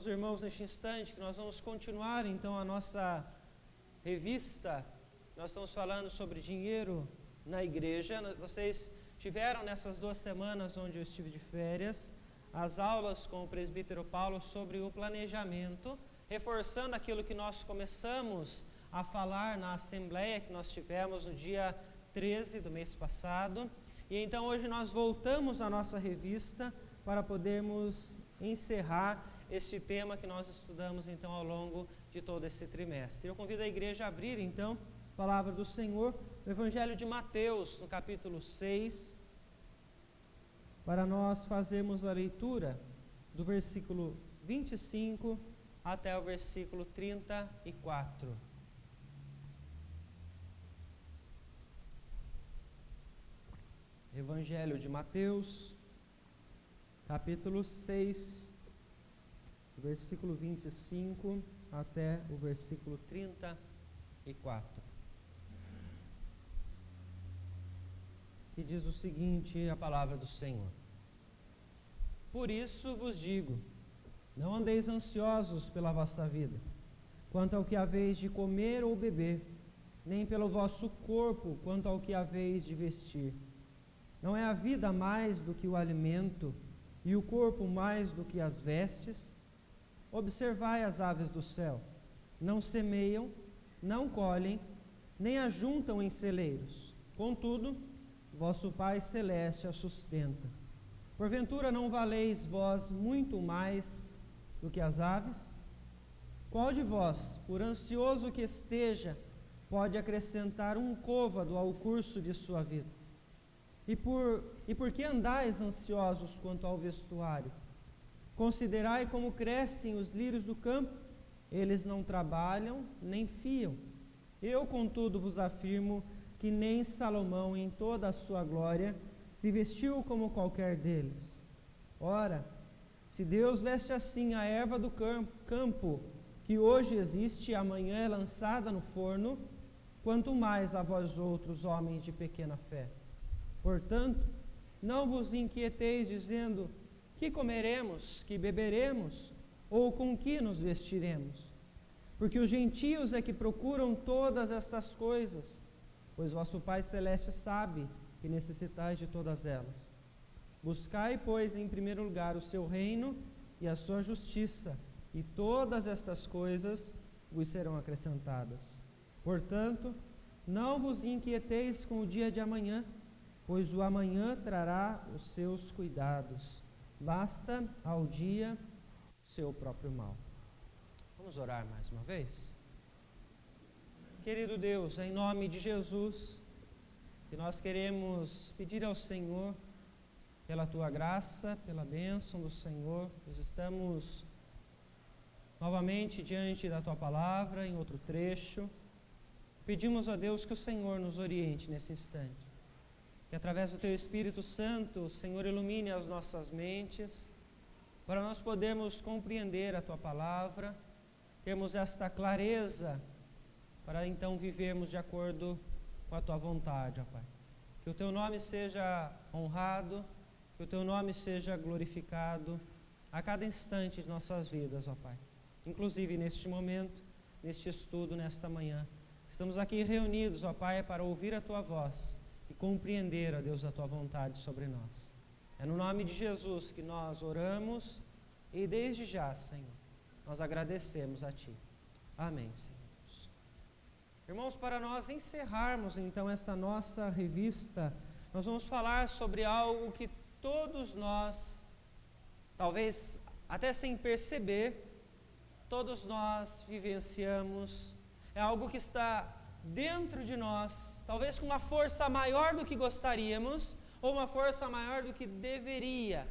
Irmãos, neste instante, que nós vamos continuar então a nossa revista. Nós estamos falando sobre dinheiro na igreja. Vocês tiveram nessas 2 semanas onde eu estive de férias, as aulas com o presbítero Paulo sobre o planejamento, reforçando aquilo que nós começamos a falar na assembleia que nós tivemos no dia 13 do mês passado. E então hoje nós voltamos à nossa revista para podermos encerrar este tema que nós estudamos então ao longo de todo esse trimestre. Eu convido a igreja a abrir então a palavra do Senhor, no Evangelho de Mateus, no capítulo 6, para nós fazermos a leitura do versículo 25 até o versículo 34. Evangelho de Mateus, capítulo 6, versículo 25 até o versículo 34. Que diz o seguinte, a palavra do Senhor: Por isso vos digo, não andeis ansiosos pela vossa vida, quanto ao que haveis de comer ou beber, nem pelo vosso corpo, quanto ao que haveis de vestir. Não é a vida mais do que o alimento, e o corpo mais do que as vestes? Observai as aves do céu, não semeiam, não colhem, nem ajuntam em celeiros. Contudo, vosso Pai Celeste a sustenta. Porventura não valeis vós muito mais do que as aves? Qual de vós, por ansioso que esteja, pode acrescentar um côvado ao curso de sua vida? E por que andais ansiosos quanto ao vestuário? Considerai como crescem os lírios do campo, eles não trabalham nem fiam. Eu, contudo, vos afirmo que nem Salomão, em toda a sua glória, se vestiu como qualquer deles. Ora, se Deus veste assim a erva do campo, que hoje existe e amanhã é lançada no forno, quanto mais a vós outros, homens de pequena fé. Portanto, não vos inquieteis dizendo: que comeremos, que beberemos, ou com que nos vestiremos? Porque os gentios é que procuram todas estas coisas, pois vosso Pai Celeste sabe que necessitais de todas elas. Buscai, pois, em primeiro lugar o seu reino e a sua justiça, e todas estas coisas vos serão acrescentadas. Portanto, não vos inquieteis com o dia de amanhã, pois o amanhã trará os seus cuidados. Basta ao dia seu próprio mal. Vamos orar mais uma vez? Querido Deus, em nome de Jesus, que nós queremos pedir ao Senhor, pela Tua graça, pela bênção do Senhor, nós estamos novamente diante da Tua palavra, em outro trecho. Pedimos a Deus que o Senhor nos oriente nesse instante. Que através do Teu Espírito Santo, o Senhor ilumine as nossas mentes, para nós podermos compreender a Tua palavra, termos esta clareza, para então vivermos de acordo com a Tua vontade, ó Pai. Que o Teu nome seja honrado, que o Teu nome seja glorificado a cada instante de nossas vidas, ó Pai. Inclusive neste momento, neste estudo, nesta manhã. Estamos aqui reunidos, ó Pai, para ouvir a Tua voz e compreender, ó Deus, a Tua vontade sobre nós. É no nome de Jesus que nós oramos e desde já, Senhor, nós agradecemos a Ti. Amém, Senhor. Irmãos, para nós encerrarmos então esta nossa revista, nós vamos falar sobre algo que todos nós, talvez até sem perceber, todos nós vivenciamos. É algo que está dentro de nós, talvez com uma força maior do que gostaríamos, ou uma força maior do que deveria.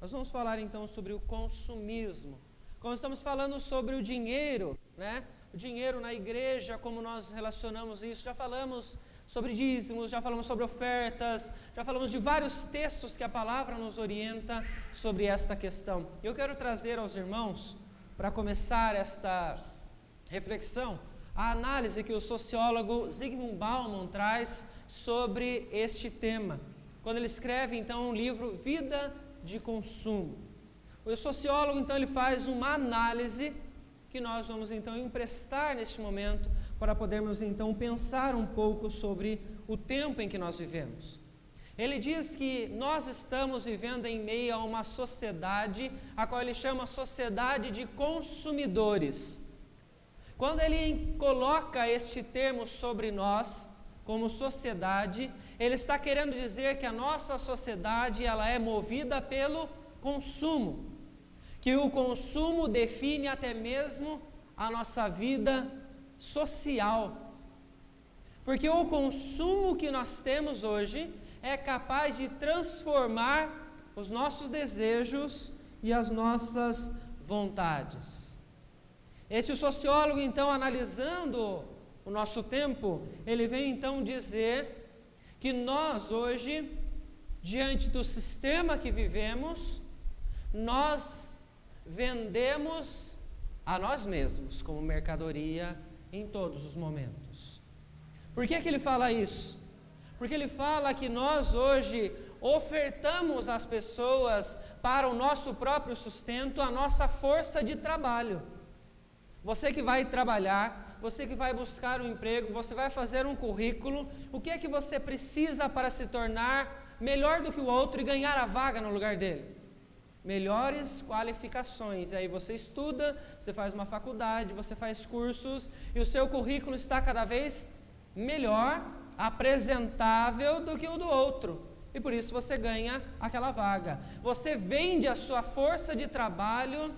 Nós vamos falar então sobre o consumismo. Quando estamos falando sobre o dinheiro, né? O dinheiro na igreja, como nós relacionamos isso, já falamos sobre dízimos, já falamos sobre ofertas, já falamos de vários textos que a palavra nos orienta sobre esta questão. Eu quero trazer aos irmãos, para começar esta reflexão, a análise que o sociólogo Zygmunt Bauman traz sobre este tema, quando ele escreve então um livro Vida de Consumo. O sociólogo, então, ele faz uma análise que nós vamos, então, emprestar neste momento para podermos, então, pensar um pouco sobre o tempo em que nós vivemos. Ele diz que nós estamos vivendo em meio a uma sociedade, a qual ele chama sociedade de consumidores. Quando ele coloca este termo sobre nós, como sociedade, ele está querendo dizer que a nossa sociedade ela é movida pelo consumo, que o consumo define até mesmo a nossa vida social. Porque o consumo que nós temos hoje é capaz de transformar os nossos desejos e as nossas vontades. Esse sociólogo, então, analisando o nosso tempo, ele vem então dizer que nós hoje, diante do sistema que vivemos, nós vendemos a nós mesmos como mercadoria em todos os momentos. Por que ele fala isso? Porque ele fala que nós hoje ofertamos às pessoas para o nosso próprio sustento a nossa força de trabalho. Você que vai trabalhar, você que vai buscar um emprego, você vai fazer um currículo, o que é que você precisa para se tornar melhor do que o outro e ganhar a vaga no lugar dele? Melhores qualificações. E aí você estuda, você faz uma faculdade, você faz cursos e o seu currículo está cada vez melhor, apresentável do que o do outro. E por isso você ganha aquela vaga. Você vende a sua força de trabalho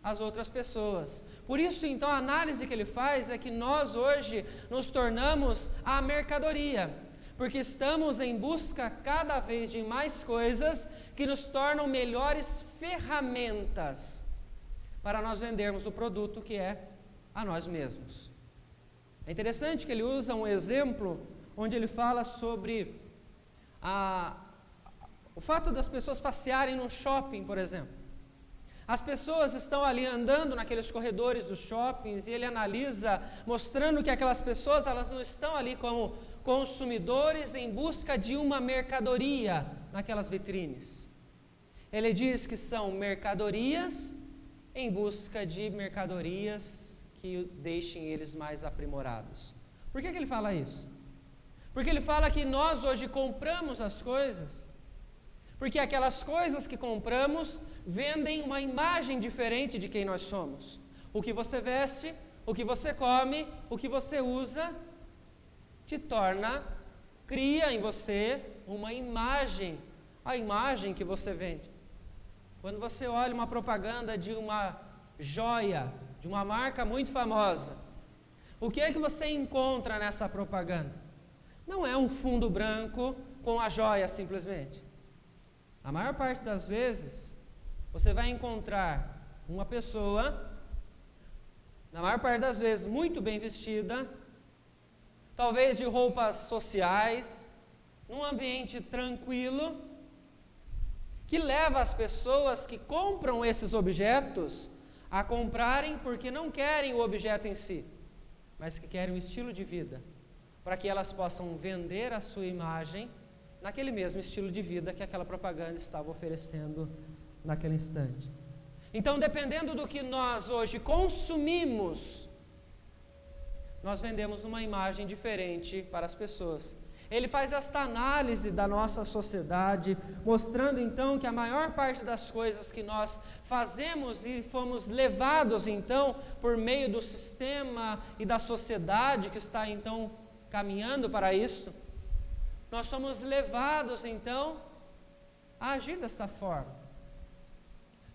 às outras pessoas. Por isso, então, a análise que ele faz é que nós hoje nos tornamos a mercadoria, porque estamos em busca cada vez de mais coisas que nos tornam melhores ferramentas para nós vendermos o produto que é a nós mesmos. É interessante que ele usa um exemplo onde ele fala sobre o fato das pessoas passearem num shopping, por exemplo. As pessoas estão ali andando naqueles corredores dos shoppings e ele analisa, mostrando que aquelas pessoas elas não estão ali como consumidores em busca de uma mercadoria naquelas vitrines. Ele diz que são mercadorias em busca de mercadorias que deixem eles mais aprimorados. Por que ele fala isso? Porque ele fala que nós hoje compramos as coisas, porque aquelas coisas que compramos vendem uma imagem diferente de quem nós somos. O que você veste, o que você come, o que você usa, cria em você uma imagem, a imagem que você vende. Quando você olha uma propaganda de uma joia, de uma marca muito famosa, o que é que você encontra nessa propaganda? Não é um fundo branco com a joia simplesmente. A maior parte das vezes, você vai encontrar uma pessoa, na maior parte das vezes, muito bem vestida, talvez de roupas sociais, num ambiente tranquilo, que leva as pessoas que compram esses objetos a comprarem porque não querem o objeto em si, mas que querem um estilo de vida, para que elas possam vender a sua imagem naquele mesmo estilo de vida que aquela propaganda estava oferecendo naquele instante. Então, dependendo do que nós hoje consumimos, nós vendemos uma imagem diferente para as pessoas. Ele faz esta análise da nossa sociedade, mostrando então que a maior parte das coisas que nós fazemos e fomos levados então por meio do sistema e da sociedade que está então caminhando para isso, nós somos levados então a agir dessa forma.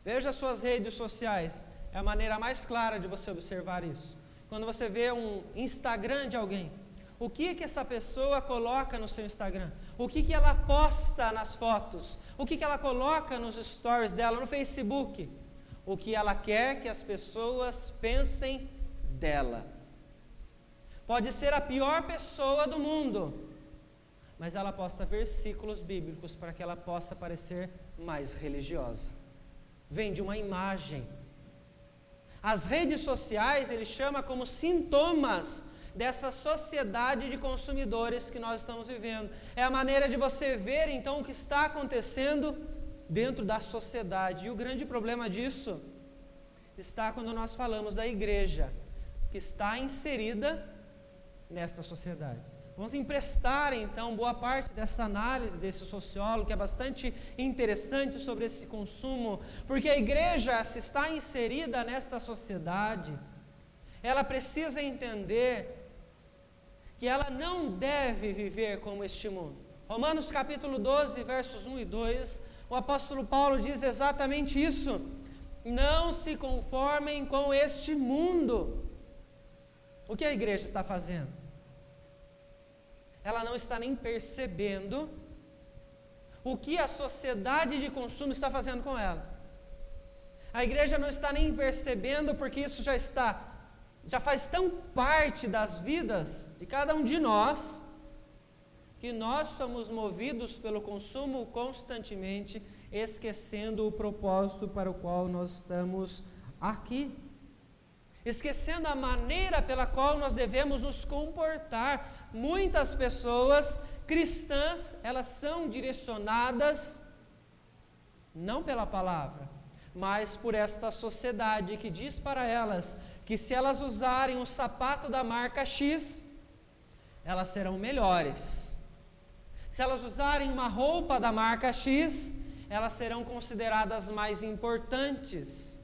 Veja as suas redes sociais, é a maneira mais clara de você observar isso. Quando você vê um Instagram de alguém, o que essa pessoa coloca no seu Instagram? O que ela posta nas fotos? O que ela coloca nos stories dela, no Facebook? O que ela quer que as pessoas pensem dela. Pode ser a pior pessoa do mundo, mas ela posta versículos bíblicos para que ela possa parecer mais religiosa. Vende uma imagem. As redes sociais ele chama como sintomas dessa sociedade de consumidores que nós estamos vivendo. É a maneira de você ver então o que está acontecendo dentro da sociedade. E o grande problema disso está quando nós falamos da igreja, que está inserida nesta sociedade. Vamos emprestar, então, boa parte dessa análise desse sociólogo, que é bastante interessante sobre esse consumo, porque a igreja, se está inserida nesta sociedade, ela precisa entender que ela não deve viver como este mundo. Romanos capítulo 12, versos 1 e 2, o apóstolo Paulo diz exatamente isso: não se conformem com este mundo. O que a igreja está fazendo? Ela não está nem percebendo o que a sociedade de consumo está fazendo com ela. A igreja não está nem percebendo, porque isso já faz tão parte das vidas de cada um de nós, que nós somos movidos pelo consumo constantemente, esquecendo o propósito para o qual nós estamos aqui. Esquecendo a maneira pela qual nós devemos nos comportar. Muitas pessoas cristãs, elas são direcionadas não pela palavra, mas por esta sociedade que diz para elas que se elas usarem um sapato da marca X, elas serão melhores. Se elas usarem uma roupa da marca X, elas serão consideradas mais importantes.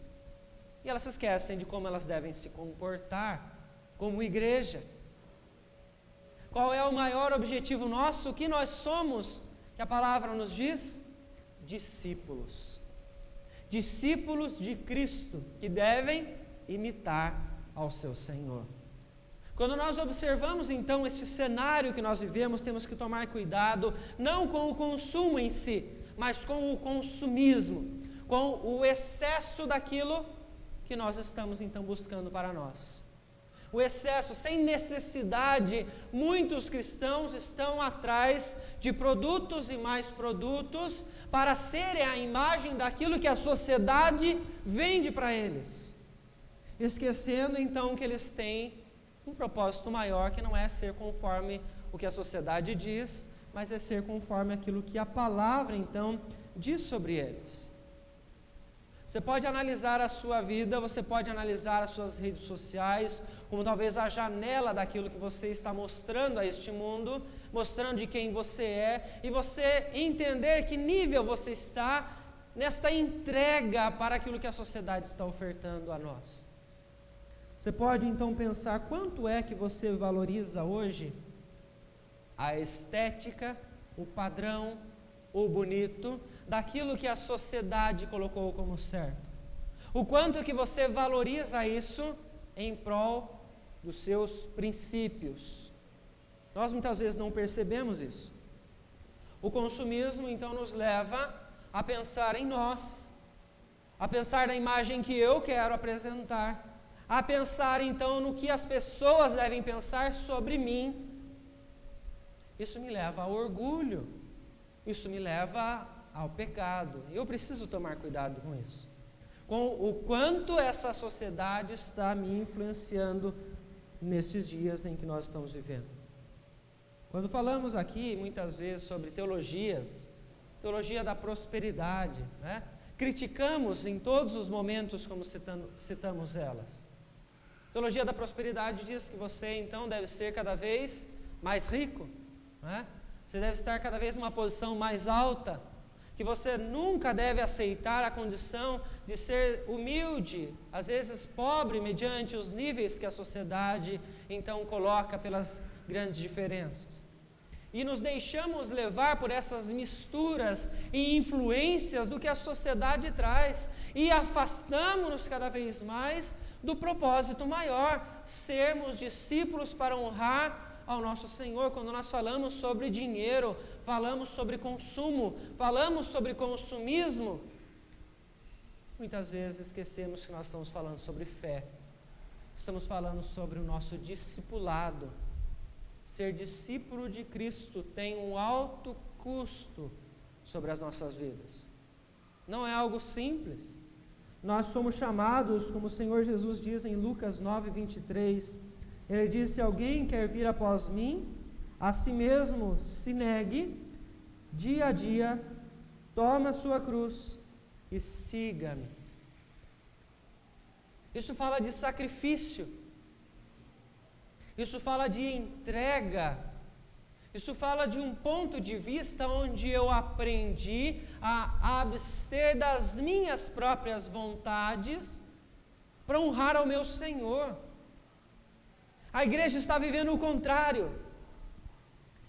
E elas se esquecem de como elas devem se comportar como igreja. Qual é o maior objetivo nosso? O que nós somos, que a palavra nos diz? Discípulos. Discípulos de Cristo, que devem imitar ao seu Senhor. Quando nós observamos então este cenário que nós vivemos, temos que tomar cuidado, não com o consumo em si, mas com o consumismo, com o excesso daquilo que nós estamos então buscando para nós. O excesso, sem necessidade, muitos cristãos estão atrás de produtos e mais produtos para serem a imagem daquilo que a sociedade vende para eles, esquecendo então que eles têm um propósito maior, que não é ser conforme o que a sociedade diz, mas é ser conforme aquilo que a palavra então diz sobre eles. Você pode analisar a sua vida, você pode analisar as suas redes sociais, como talvez a janela daquilo que você está mostrando a este mundo, mostrando de quem você é, e você entender que nível você está nesta entrega para aquilo que a sociedade está ofertando a nós. Você pode então pensar quanto é que você valoriza hoje a estética, o padrão, o bonito, daquilo que a sociedade colocou como certo. O quanto que você valoriza isso em prol dos seus princípios. Nós muitas vezes não percebemos isso. O consumismo então nos leva a pensar em nós, a pensar na imagem que eu quero apresentar, a pensar então no que as pessoas devem pensar sobre mim. Isso me leva ao orgulho, isso me leva ao pecado. Eu preciso tomar cuidado com isso, com o quanto essa sociedade está me influenciando nesses dias em que nós estamos vivendo. Quando falamos aqui muitas vezes sobre teologia da prosperidade, né? Criticamos em todos os momentos como citamos elas. Teologia da prosperidade diz que você então deve ser cada vez mais rico, né? Você deve estar cada vez numa posição mais alta, que você nunca deve aceitar a condição de ser humilde, às vezes pobre, mediante os níveis que a sociedade então coloca pelas grandes diferenças. E nos deixamos levar por essas misturas e influências do que a sociedade traz, e afastamos-nos cada vez mais do propósito maior, sermos discípulos para honrar ao nosso Senhor. Quando nós falamos sobre dinheiro, falamos sobre consumo, falamos sobre consumismo, muitas vezes esquecemos que nós estamos falando sobre fé, estamos falando sobre o nosso discipulado. Ser discípulo de Cristo tem um alto custo sobre as nossas vidas, não é algo simples. Nós somos chamados, como o Senhor Jesus diz em Lucas 9:23, Ele disse: alguém quer vir após mim, a si mesmo se negue, dia a dia toma a sua cruz e siga-me. Isso fala de sacrifício. Isso fala de entrega. Isso fala de um ponto de vista onde eu aprendi a abster das minhas próprias vontades para honrar ao meu Senhor. A igreja está vivendo o contrário.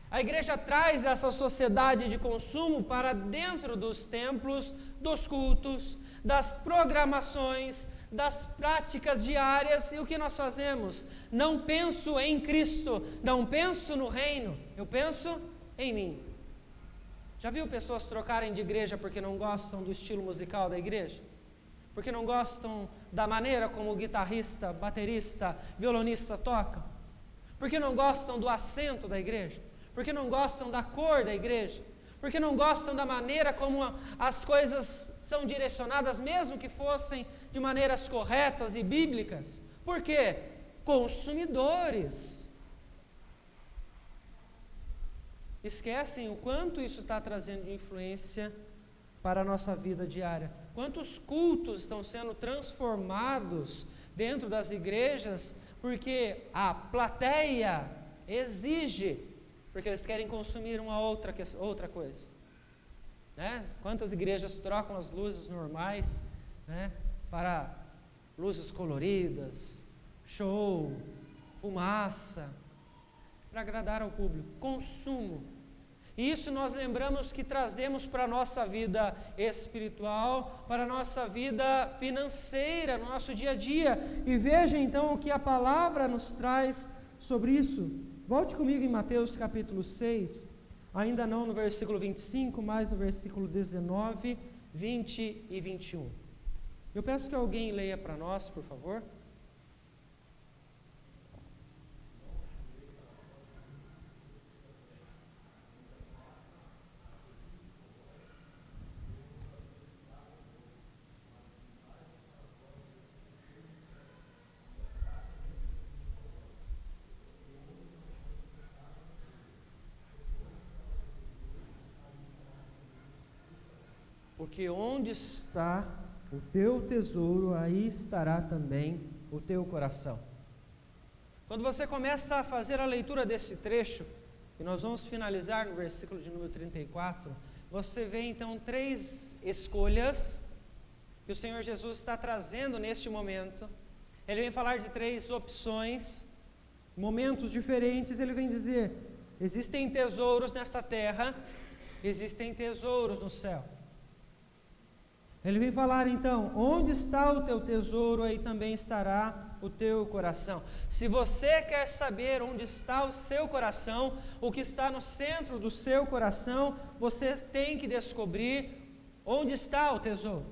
A igreja traz essa sociedade de consumo para dentro dos templos, dos cultos, das programações, das práticas diárias. E o que nós fazemos? Não penso em Cristo, não penso no reino, eu penso em mim. Já viu pessoas trocarem de igreja porque não gostam do estilo musical da igreja? Porque não gostam da maneira como o guitarrista, baterista, violonista tocam? Porque não gostam do assento da igreja? Porque não gostam da cor da igreja? Porque não gostam da maneira como as coisas são direcionadas, mesmo que fossem de maneiras corretas e bíblicas? Por quê? Consumidores. Esquecem o quanto isso está trazendo de influência para a nossa vida diária. Quantos cultos estão sendo transformados dentro das igrejas porque a plateia exige, porque eles querem consumir uma outra coisa, né? Quantas igrejas trocam as luzes normais, né, para luzes coloridas, show, fumaça, para agradar ao público, consumo. E isso nós lembramos que trazemos para a nossa vida espiritual, para a nossa vida financeira, no nosso dia a dia. E veja então o que a palavra nos traz sobre isso. Volte comigo em Mateus capítulo 6, ainda não no versículo 25, mas no versículo 19, 20 e 21. Eu peço que alguém leia para nós, por favor. Porque onde está o teu tesouro, aí estará também o teu coração. Quando você começa a fazer a leitura desse trecho, que nós vamos finalizar no versículo de número 34, você vê então 3 escolhas que o Senhor Jesus está trazendo neste momento. Ele vem falar de 3 opções, momentos diferentes. Ele vem dizer: existem tesouros nesta terra, existem tesouros no céu. Ele vem falar então, onde está o teu tesouro, aí também estará o teu coração. Se você quer saber onde está o seu coração, o que está no centro do seu coração, você tem que descobrir onde está o tesouro.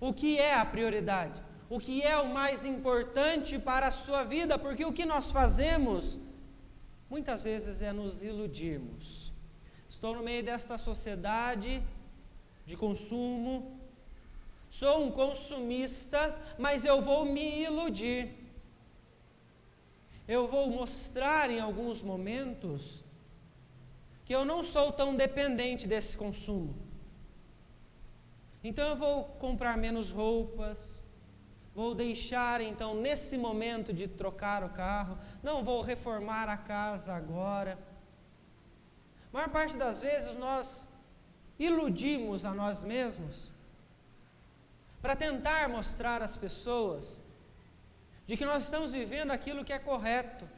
O que é a prioridade? O que é o mais importante para a sua vida? Porque o que nós fazemos, muitas vezes, é nos iludirmos. Estou no meio desta sociedade de consumo, sou um consumista, mas eu vou me iludir. Eu vou mostrar em alguns momentos que eu não sou tão dependente desse consumo. Então eu vou comprar menos roupas, vou deixar então nesse momento de trocar o carro, não vou reformar a casa agora. A maior parte das vezes nós iludimos a nós mesmos para tentar mostrar às pessoas de que nós estamos vivendo aquilo que é correto.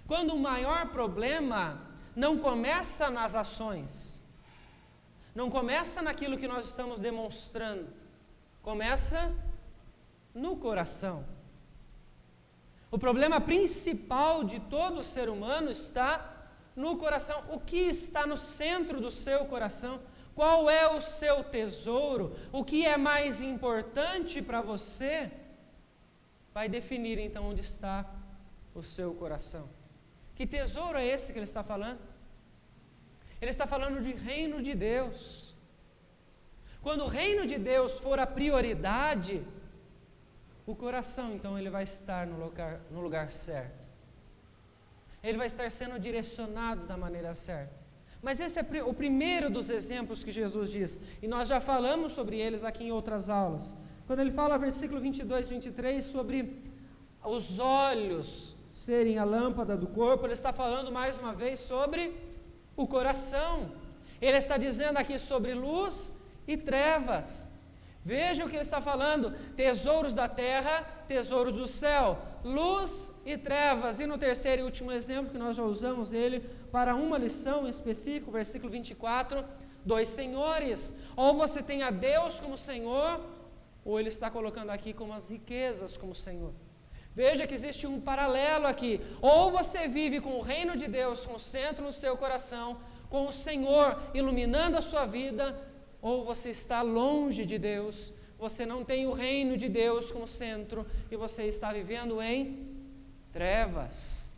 Quando o maior problema não começa nas ações, não começa naquilo que nós estamos demonstrando, começa no coração. O problema principal de todo ser humano está no coração. O que está no centro do seu coração? Qual é o seu tesouro? O que é mais importante para você? Vai definir então onde está o seu coração. Que tesouro é esse que ele está falando? Ele está falando de reino de Deus. Quando o reino de Deus for a prioridade, o coração então ele vai estar no lugar certo. Ele vai estar sendo direcionado da maneira certa. Mas esse é o primeiro dos exemplos que Jesus diz, e nós já falamos sobre eles aqui em outras aulas. Quando ele fala, versículo 22 e 23, sobre os olhos serem a lâmpada do corpo, ele está falando mais uma vez sobre o coração. Ele está dizendo aqui sobre luz e trevas. Veja o que ele está falando: tesouros da terra, tesouros do céu, luz e trevas. E no terceiro e último exemplo, que nós já usamos ele para uma lição em específico, versículo 24, dois senhores. Ou você tem a Deus como Senhor, ou ele está colocando aqui como as riquezas como Senhor. Veja que existe um paralelo aqui: ou você vive com o reino de Deus como centro no seu coração, com o Senhor iluminando a sua vida, ou você está longe de Deus, você não tem o reino de Deus como centro, e você está vivendo em trevas.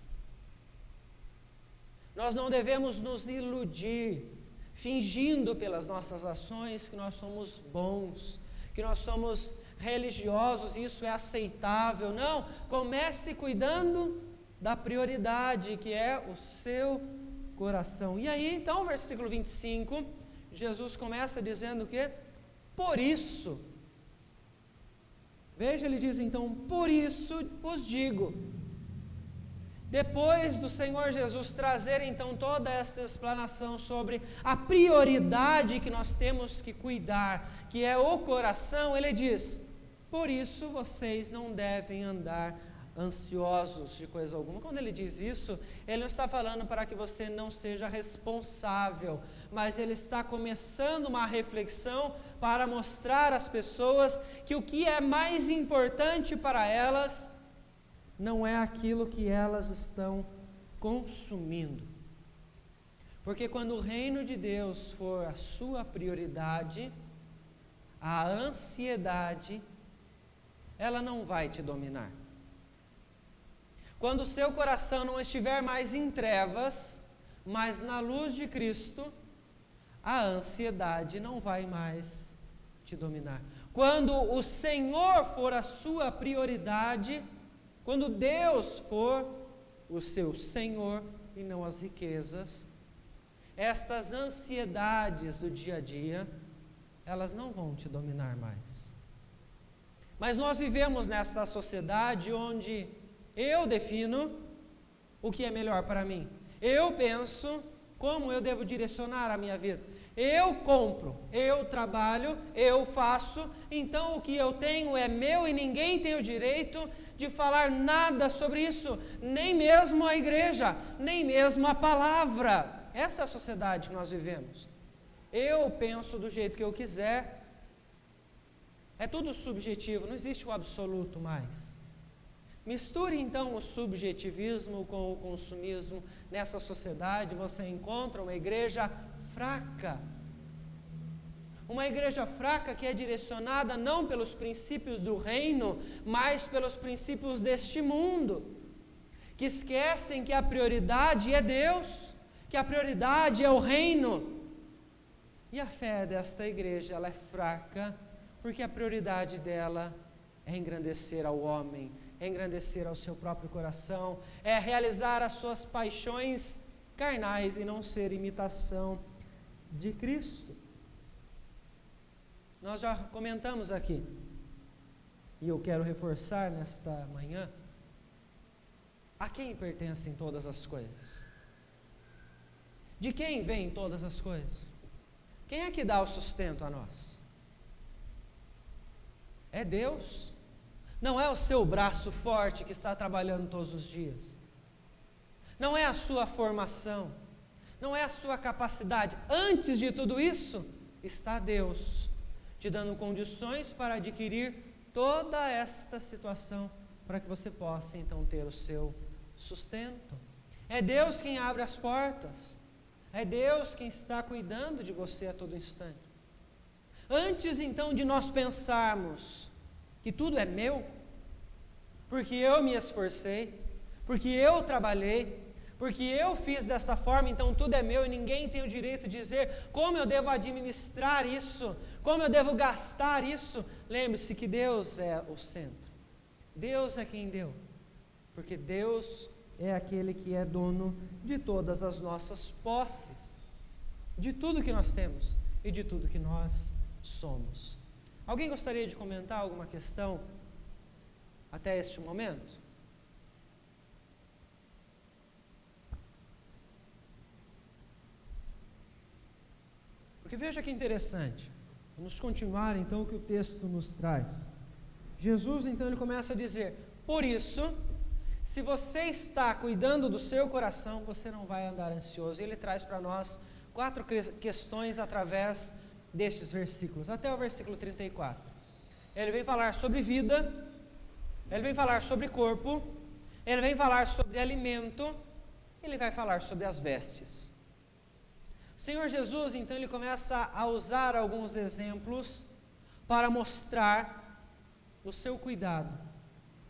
Nós não devemos nos iludir, fingindo pelas nossas ações que nós somos bons, que nós somos religiosos, isso é aceitável. Não, comece cuidando da prioridade, que é o seu coração. E aí, então, versículo 25, Jesus começa dizendo o quê? Por isso. Veja, ele diz então, por isso os digo. Depois do Senhor Jesus trazer então toda esta explanação sobre a prioridade que nós temos que cuidar, que é o coração, ele diz: por isso vocês não devem andar ansiosos de coisa alguma. Quando ele diz isso, ele não está falando para que você não seja responsável, mas ele está começando uma reflexão para mostrar às pessoas que o que é mais importante para elas não é aquilo que elas estão consumindo. Porque quando o reino de Deus for a sua prioridade, a ansiedade, ela não vai te dominar. Quando o seu coração não estiver mais em trevas, mas na luz de Cristo, a ansiedade não vai mais te dominar. Quando o Senhor for a sua prioridade, quando Deus for o seu Senhor e não as riquezas, estas ansiedades do dia a dia, elas não vão te dominar mais. Mas nós vivemos nesta sociedade onde eu defino o que é melhor para mim. Eu penso como eu devo direcionar a minha vida. Eu compro, eu trabalho, eu faço, então o que eu tenho é meu e ninguém tem o direito de falar nada sobre isso, nem mesmo a igreja, nem mesmo a palavra. Essa é a sociedade que nós vivemos. Eu penso do jeito que eu quiser. É tudo subjetivo, não existe o absoluto mais. Misture então o subjetivismo com o consumismo. Nessa sociedade você encontra uma igreja fraca. Uma igreja fraca que é direcionada não pelos princípios do reino, mas pelos princípios deste mundo. Que esquecem que a prioridade é Deus, que a prioridade é o reino. E a fé desta igreja, ela é fraca, porque a prioridade dela é engrandecer ao homem, é engrandecer ao seu próprio coração, é realizar as suas paixões carnais e não ser imitação de Cristo. Nós já comentamos aqui, e eu quero reforçar nesta manhã, a quem pertencem todas as coisas? De quem vêm todas as coisas? Quem é que dá o sustento a nós? É Deus. Não é o seu braço forte que está trabalhando todos os dias. Não é a sua formação. Não é a sua capacidade. Antes de tudo isso, está Deus te dando condições para adquirir toda esta situação, para que você possa então ter o seu sustento. É Deus quem abre as portas. É Deus quem está cuidando de você a todo instante. Antes então de nós pensarmos que tudo é meu, porque eu me esforcei, porque eu trabalhei, porque eu fiz dessa forma, então tudo é meu e ninguém tem o direito de dizer como eu devo administrar isso, como eu devo gastar isso. Lembre-se que Deus é o centro. Deus é quem deu, porque Deus é aquele que é dono de todas as nossas posses. de tudo que nós temos e de tudo que nós somos. Alguém gostaria de comentar alguma questão até este momento? Porque veja que interessante. Vamos continuar então o que o texto nos traz. Jesus então ele começa a dizer: por isso, se você está cuidando do seu coração, você não vai andar ansioso. E ele traz para nós 4 questões através destes versículos, até o versículo 34. Ele vem falar sobre vida, ele vem falar sobre corpo, ele vem falar sobre alimento, ele vai falar sobre as vestes. O Senhor Jesus, então, ele começa a usar alguns exemplos para mostrar o seu cuidado,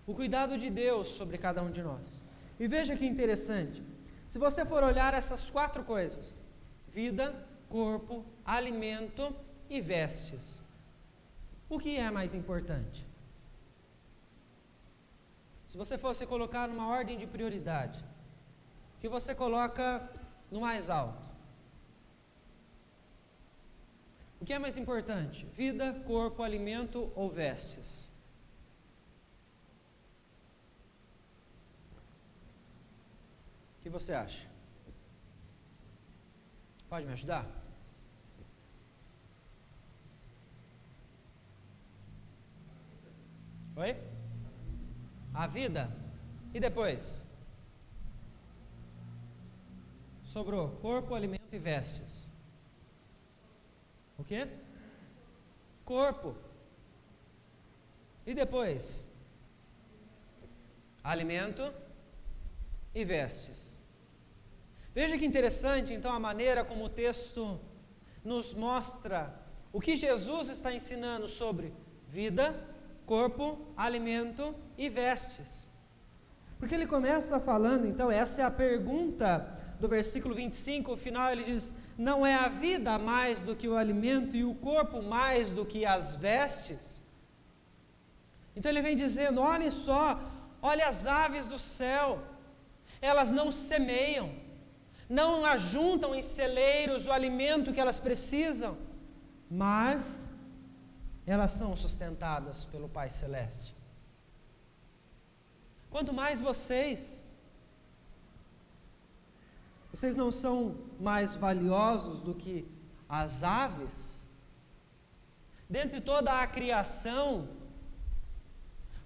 o cuidado de Deus sobre cada um de nós. E veja que interessante, se você for olhar essas 4 coisas, vida, corpo, alimento e vestes, o que é mais importante? Se você fosse colocar numa ordem de prioridade, o que você coloca no mais alto? O que é mais importante? Vida, corpo, alimento ou vestes? O que você acha? Pode me ajudar? Oi? A vida? E depois? Sobrou corpo, alimento e vestes. O quê? Corpo. E depois? Alimento e vestes. Veja que interessante, então, a maneira como o texto nos mostra o que Jesus está ensinando sobre vida, corpo, alimento e vestes. Porque ele começa falando, então, essa é a pergunta do versículo 25, o final ele diz: não é a vida mais do que o alimento e o corpo mais do que as vestes? Então ele vem dizendo: olhem só, olha as aves do céu, elas não semeiam, não ajuntam em celeiros o alimento que elas precisam, mas elas são sustentadas pelo Pai Celeste. Quanto mais vocês não são mais valiosos do que as aves? Dentre toda a criação,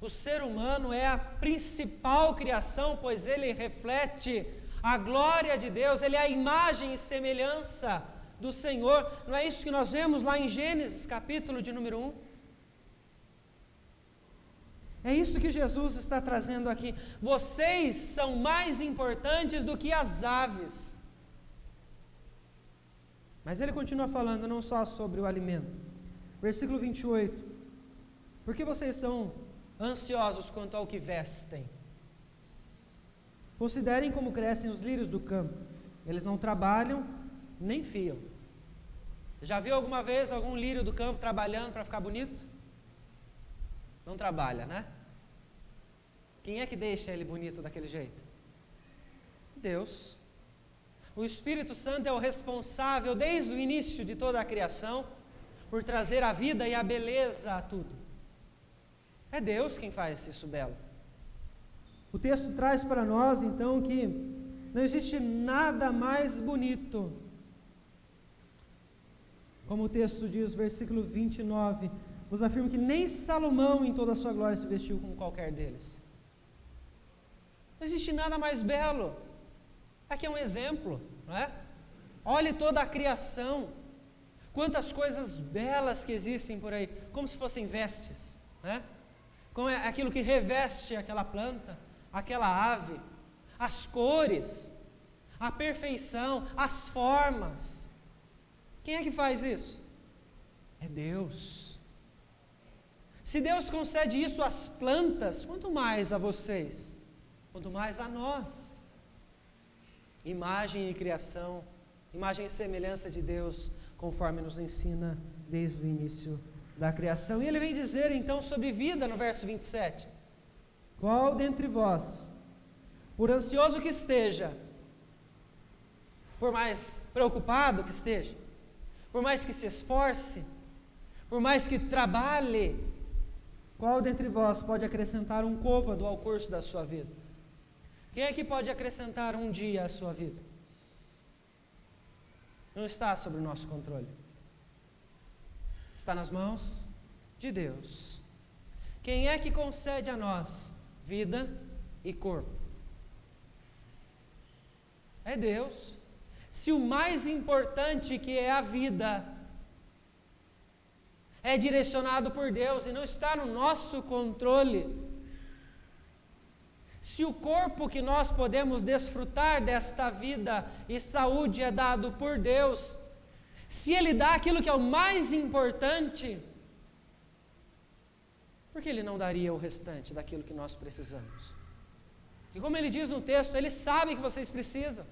o ser humano é a principal criação, pois ele reflete a glória de Deus, ele é a imagem e semelhança do Senhor. Não é isso que nós vemos lá em Gênesis, capítulo de número 1? É isso que Jesus está trazendo aqui. Vocês são mais importantes do que as aves. Mas ele continua falando não só sobre o alimento. Versículo 28. Por que vocês são ansiosos quanto ao que vestem? Considerem como crescem os lírios do campo. Eles não trabalham, nem fiam. Já viu alguma vez algum lírio do campo trabalhando para ficar bonito? Não trabalha, né? Quem é que deixa ele bonito daquele jeito? Deus. O Espírito Santo é o responsável desde o início de toda a criação por trazer a vida e a beleza a tudo. É Deus quem faz isso belo. O texto traz para nós então que não existe nada mais bonito. Como o texto diz, versículo 29, nos afirma que nem Salomão em toda a sua glória se vestiu como qualquer deles. Não existe nada mais belo. Aqui é um exemplo, não é? Olhe toda a criação, quantas coisas belas que existem por aí, como se fossem vestes, né? Como é aquilo que reveste aquela planta, aquela ave, as cores, a perfeição, as formas. Quem é que faz isso? É Deus. Se Deus concede isso às plantas, quanto mais a vocês, quanto mais a nós. Imagem e criação, imagem e semelhança de Deus, conforme nos ensina desde o início da criação. E ele vem dizer então sobre vida no verso 27. Qual dentre vós, por ansioso que esteja, por mais preocupado que esteja, por mais que se esforce, por mais que trabalhe, qual dentre vós pode acrescentar um côvado ao curso da sua vida? Quem é que pode acrescentar um dia à sua vida? Não está sob o nosso controle. Está nas mãos de Deus. Quem é que concede a nós vida e corpo? É Deus. Se o mais importante, que é a vida, é direcionado por Deus e não está no nosso controle, se o corpo que nós podemos desfrutar desta vida e saúde é dado por Deus, se Ele dá aquilo que é o mais importante, por que Ele não daria o restante daquilo que nós precisamos? E como Ele diz no texto, Ele sabe que vocês precisam.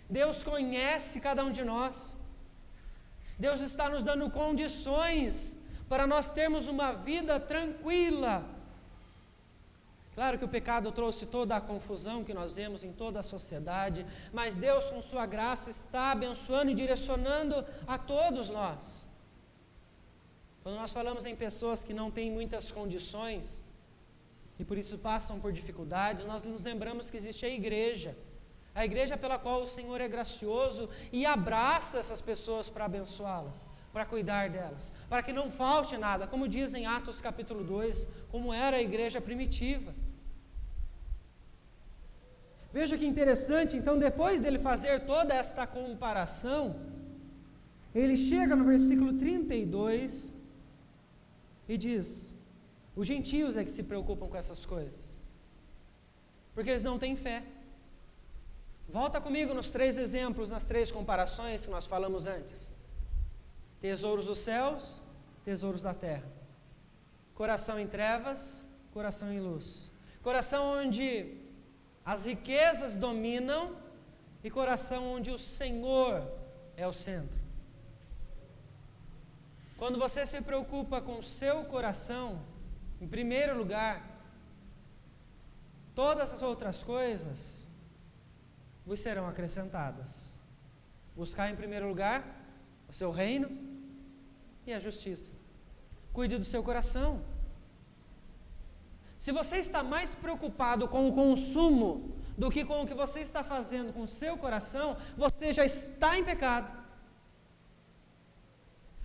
Deus conhece cada um de nós. Deus está nos dando condições para nós termos uma vida tranquila. Claro que o pecado trouxe toda a confusão que nós vemos em toda a sociedade, mas Deus, com sua graça, está abençoando e direcionando a todos nós. Quando nós falamos em pessoas que não têm muitas condições e por isso passam por dificuldades, nós nos lembramos que existe a igreja pela qual o Senhor é gracioso e abraça essas pessoas para abençoá-las, para cuidar delas, para que não falte nada, como diz em Atos capítulo 2, como era a igreja primitiva. Veja que interessante, então, depois dele fazer toda esta comparação, ele chega no versículo 32 e diz: os gentios é que se preocupam com essas coisas, porque eles não têm fé. Volta comigo nos 3 exemplos, nas 3 comparações que nós falamos antes. Tesouros dos céus, tesouros da terra. Coração em trevas, coração em luz. Coração onde as riquezas dominam e coração onde o Senhor é o centro. Quando você se preocupa com o seu coração, em primeiro lugar, todas as outras coisas vos serão acrescentadas. Buscar em primeiro lugar o seu reino e a justiça. Cuide do seu coração. Se você está mais preocupado com o consumo do que com o que você está fazendo com o seu coração, você já está em pecado.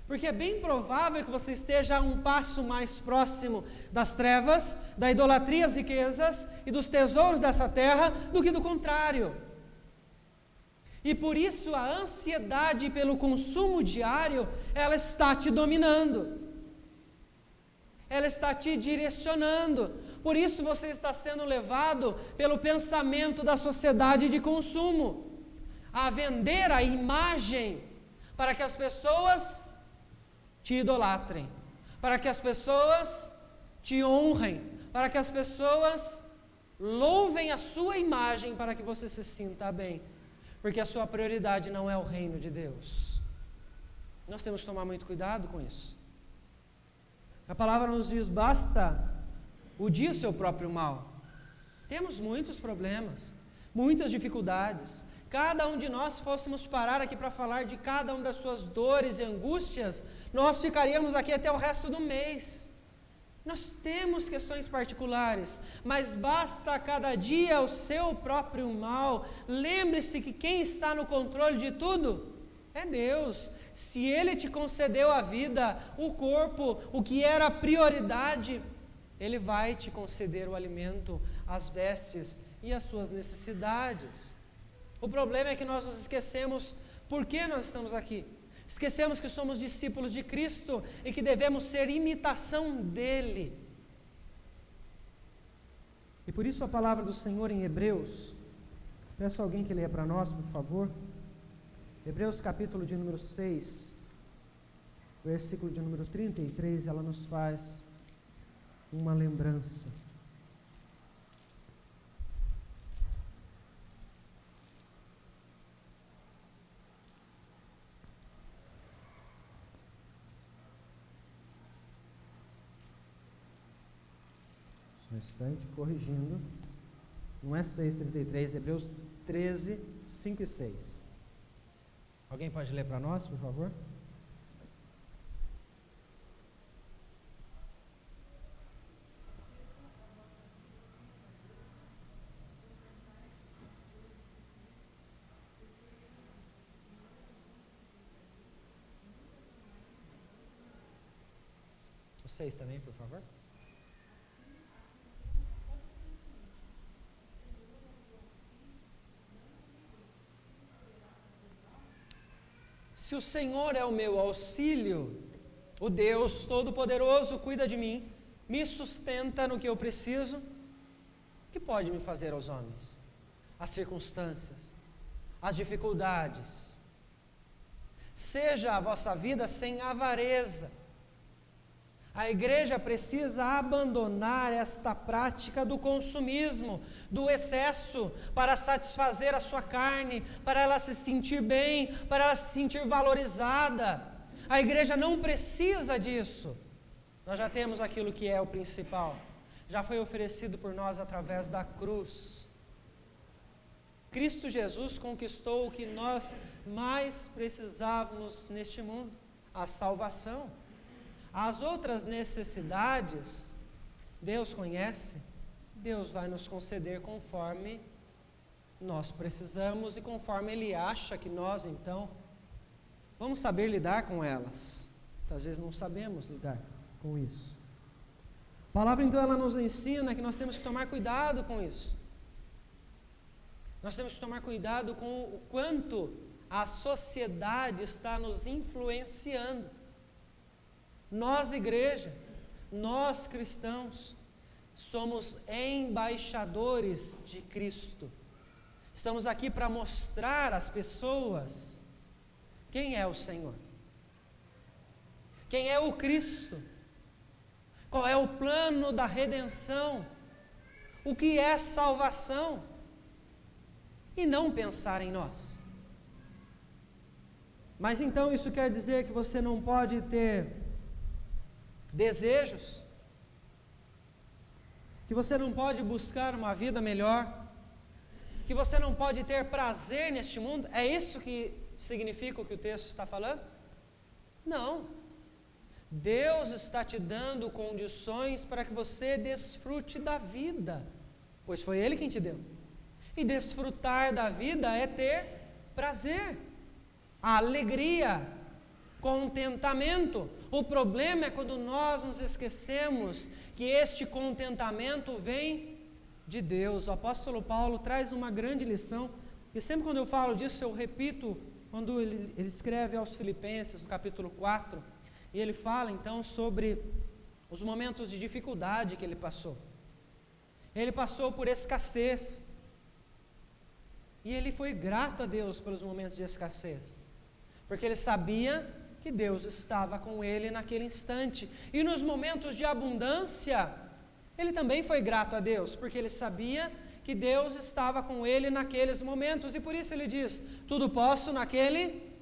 Porque é bem provável que você esteja a um passo mais próximo das trevas, da idolatria às riquezas e dos tesouros dessa terra, do que do contrário. E por isso a ansiedade pelo consumo diário, ela está te dominando. Ela está te direcionando. Por isso você está sendo levado pelo pensamento da sociedade de consumo a vender a imagem para que as pessoas te idolatrem, para que as pessoas te honrem, para que as pessoas louvem a sua imagem para que você se sinta bem. Porque a sua prioridade não é o reino de Deus. Nós temos que tomar muito cuidado com isso. A palavra nos diz: basta o dia o seu próprio mal. Temos muitos problemas, muitas dificuldades. Cada um de nós fôssemos parar aqui para falar de cada uma das suas dores e angústias, nós ficaríamos aqui até o resto do mês. Nós temos questões particulares, mas basta a cada dia o seu próprio mal. Lembre-se que quem está no controle de tudo é Deus. Se Ele te concedeu a vida, o corpo, o que era a prioridade, Ele vai te conceder o alimento, as vestes e as suas necessidades. O problema é que nós nos esquecemos por que nós estamos aqui. Esquecemos que somos discípulos de Cristo e que devemos ser imitação dEle. E por isso a palavra do Senhor em Hebreus, peço a alguém que leia para nós, por favor. Hebreus capítulo de número 6, versículo de número 33, ela nos faz uma lembrança. Um instante, corrigindo. Não é 6:33, Hebreus 13, 5 e 6. Alguém pode ler para nós, por favor? O 6 também, por favor. Se o Senhor é o meu auxílio, o Deus Todo-Poderoso cuida de mim, me sustenta no que eu preciso, o que pode me fazer aos homens? As circunstâncias, as dificuldades. Seja a vossa vida sem avareza. A igreja precisa abandonar esta prática do consumismo, do excesso, para satisfazer a sua carne, para ela se sentir bem, para ela se sentir valorizada. A igreja não precisa disso. Nós já temos aquilo que é o principal. Já foi oferecido por nós através da cruz. Cristo Jesus conquistou o que nós mais precisávamos neste mundo, a salvação. As outras necessidades, Deus conhece, Deus vai nos conceder conforme nós precisamos e conforme Ele acha que nós, então, vamos saber lidar com elas. Às vezes não sabemos lidar com isso. A palavra, então, ela nos ensina que nós temos que tomar cuidado com isso. Nós temos que tomar cuidado com o quanto a sociedade está nos influenciando. Nós, igreja, nós cristãos, somos embaixadores de Cristo. Estamos aqui para mostrar às pessoas quem é o Senhor, quem é o Cristo, qual é o plano da redenção, o que é salvação, e não pensar em nós. Mas então isso quer dizer que você não pode ter desejos, que você não pode buscar uma vida melhor, que você não pode ter prazer neste mundo? É isso que significa o que o texto está falando? Não. Deus está te dando condições para que você desfrute da vida, pois foi Ele quem te deu. E desfrutar da vida é ter prazer, alegria, contentamento. O problema é quando nós nos esquecemos que este contentamento vem de Deus. O apóstolo Paulo traz uma grande lição, e sempre quando eu falo disso eu repito, quando ele escreve aos Filipenses, no capítulo 4, e ele fala então sobre os momentos de dificuldade que ele passou. Ele passou por escassez, e ele foi grato a Deus pelos momentos de escassez, porque ele sabia que Deus estava com ele naquele instante. E nos momentos de abundância, ele também foi grato a Deus, porque ele sabia que Deus estava com ele naqueles momentos. E por isso ele diz: tudo posso naquele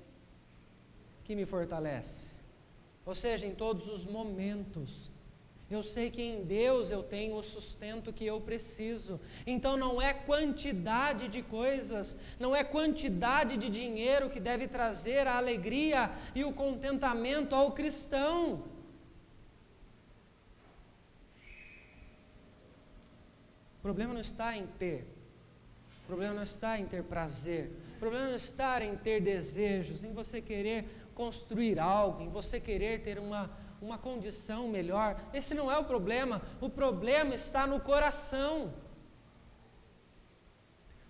que me fortalece. Ou seja, em todos os momentos, eu sei que em Deus eu tenho o sustento que eu preciso. Então não é quantidade de coisas, não é quantidade de dinheiro que deve trazer a alegria e o contentamento ao cristão. O problema não está em ter, o problema não está em ter prazer, o problema não está em ter desejos, em você querer construir algo, em você querer ter uma condição melhor. Esse não é o problema está no coração.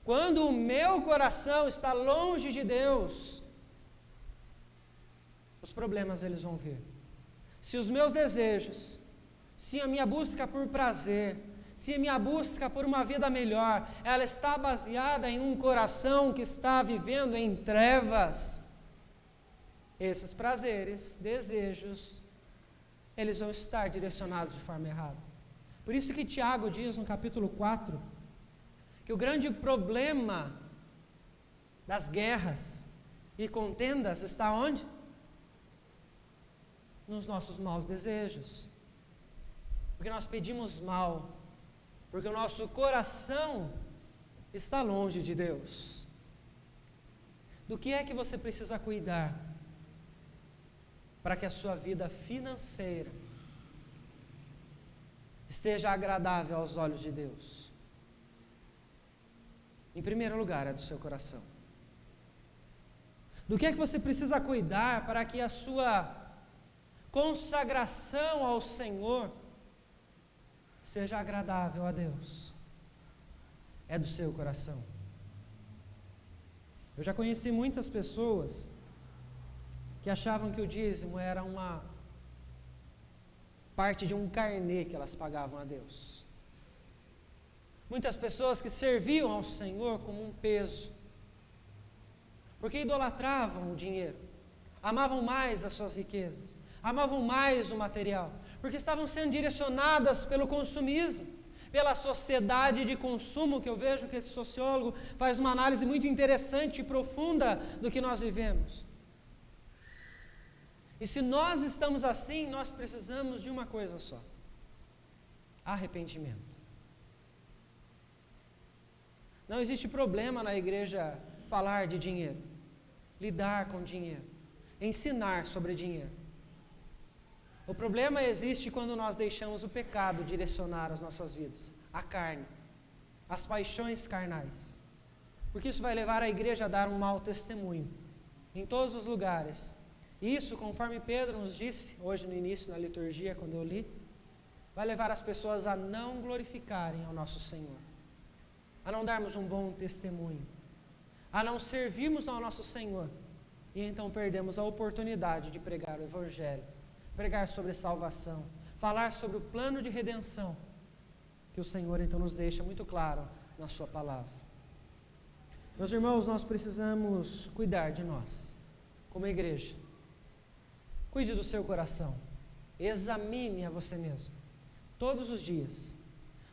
Quando o meu coração está longe de Deus, os problemas eles vão vir. Se os meus desejos, se a minha busca por prazer, se a minha busca por uma vida melhor, ela está baseada em um coração que está vivendo em trevas, esses prazeres, desejos, eles vão estar direcionados de forma errada. Por isso que Tiago diz no capítulo 4, que o grande problema das guerras e contendas está onde? Nos nossos maus desejos. Porque nós pedimos mal, porque o nosso coração está longe de Deus? Do que é que você precisa cuidar para que a sua vida financeira esteja agradável aos olhos de Deus? Em primeiro lugar, é do seu coração. Do que é que você precisa cuidar para que a sua consagração ao Senhor seja agradável a Deus? É do seu coração. Eu já conheci muitas pessoas que achavam que o dízimo era uma parte de um carnê que elas pagavam a Deus. Muitas pessoas que serviam ao Senhor como um peso, porque idolatravam o dinheiro, amavam mais as suas riquezas, amavam mais o material, porque estavam sendo direcionadas pelo consumismo, pela sociedade de consumo, que eu vejo que esse sociólogo faz uma análise muito interessante e profunda do que nós vivemos. E se nós estamos assim, nós precisamos de uma coisa só: arrependimento. Não existe problema na igreja falar de dinheiro, lidar com dinheiro, ensinar sobre dinheiro. O problema existe quando nós deixamos o pecado direcionar as nossas vidas, a carne, as paixões carnais. Porque isso vai levar a igreja a dar um mau testemunho em todos os lugares. E isso, conforme Pedro nos disse hoje no início, na liturgia, quando eu li, vai levar as pessoas a não glorificarem ao nosso Senhor, a não darmos um bom testemunho, a não servirmos ao nosso Senhor, e então perdemos a oportunidade de pregar o Evangelho, pregar sobre salvação, falar sobre o plano de redenção, que o Senhor então nos deixa muito claro na sua palavra. Meus irmãos, nós precisamos cuidar de nós, como igreja. Cuide do seu coração, examine a você mesmo, todos os dias.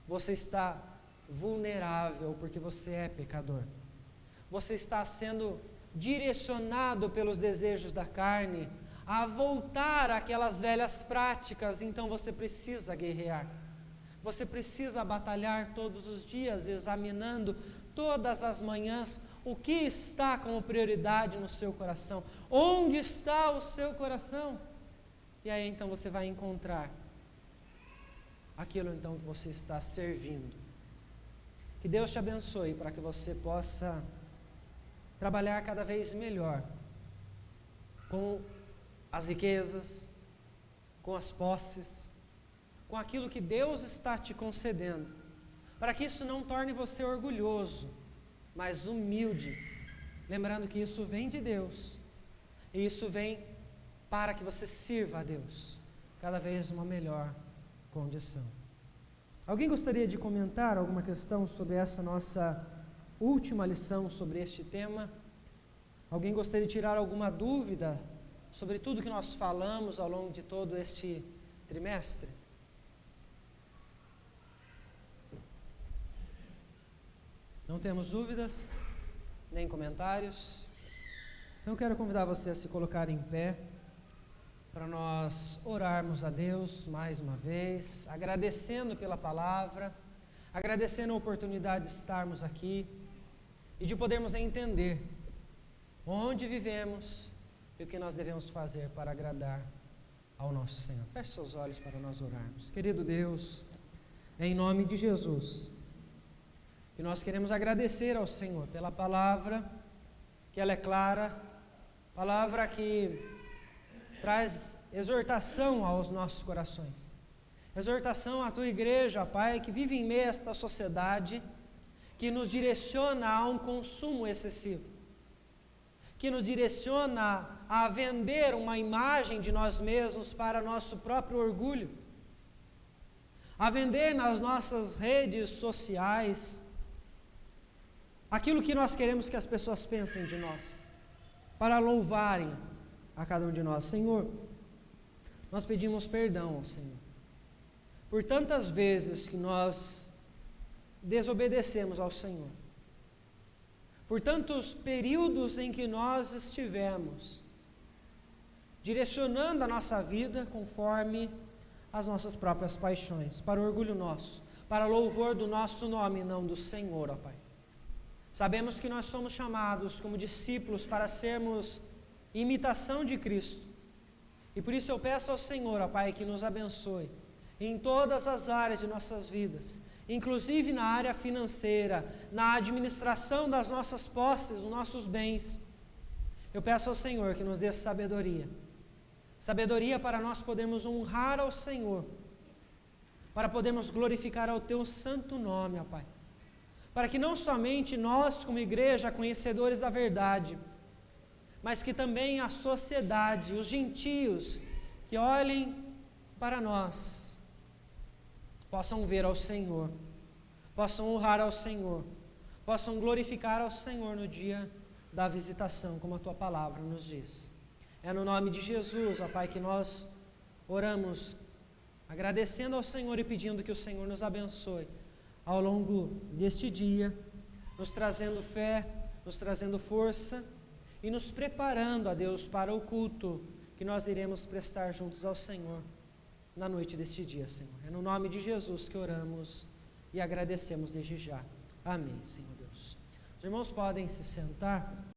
Você está vulnerável porque você é pecador. Você está sendo direcionado pelos desejos da carne a voltar àquelas velhas práticas, então você precisa guerrear. Você precisa batalhar todos os dias, examinando todas as manhãs o que está como prioridade no seu coração, onde está o seu coração, e aí então você vai encontrar aquilo então que você está servindo. Que Deus te abençoe para que você possa trabalhar cada vez melhor com as riquezas, com as posses, com aquilo que Deus está te concedendo, para que isso não torne você orgulhoso, mas humilde, lembrando que isso vem de Deus, e isso vem para que você sirva a Deus, cada vez uma melhor condição. Alguém gostaria de comentar alguma questão sobre essa nossa última lição sobre este tema? Alguém gostaria de tirar alguma dúvida sobre tudo que nós falamos ao longo de todo este trimestre? Não temos dúvidas, nem comentários. Então eu quero convidar você a se colocar em pé para nós orarmos a Deus mais uma vez, agradecendo pela palavra, agradecendo a oportunidade de estarmos aqui e de podermos entender onde vivemos e o que nós devemos fazer para agradar ao nosso Senhor. Feche seus olhos para nós orarmos. Querido Deus, em nome de Jesus, que nós queremos agradecer ao Senhor pela palavra, que ela é clara, palavra que traz exortação aos nossos corações, exortação à tua igreja, Pai, que vive em meio a esta sociedade, que nos direciona a um consumo excessivo, que nos direciona a vender uma imagem de nós mesmos para nosso próprio orgulho, a vender nas nossas redes sociais aquilo que nós queremos que as pessoas pensem de nós, para louvarem a cada um de nós. Senhor, nós pedimos perdão ao Senhor por tantas vezes que nós desobedecemos ao Senhor, por tantos períodos em que nós estivemos direcionando a nossa vida conforme as nossas próprias paixões, para o orgulho nosso, para louvor do nosso nome e não do Senhor, ó Pai. Sabemos que nós somos chamados como discípulos para sermos imitação de Cristo. E por isso eu peço ao Senhor, ó Pai, que nos abençoe em todas as áreas de nossas vidas, inclusive na área financeira, na administração das nossas posses, dos nossos bens. Eu peço ao Senhor que nos dê sabedoria. Sabedoria para nós podermos honrar ao Senhor, para podermos glorificar ao Teu santo nome, ó Pai. Para que não somente nós, como igreja, conhecedores da verdade, mas que também a sociedade, os gentios, que olhem para nós, possam ver ao Senhor, possam honrar ao Senhor, possam glorificar ao Senhor no dia da visitação, como a Tua palavra nos diz. É no nome de Jesus, ó Pai, que nós oramos, agradecendo ao Senhor e pedindo que o Senhor nos abençoe ao longo deste dia, nos trazendo fé, nos trazendo força e nos preparando, a Deus, para o culto que nós iremos prestar juntos ao Senhor na noite deste dia, Senhor. É no nome de Jesus que oramos e agradecemos desde já. Amém, Senhor Deus. Os irmãos podem se sentar.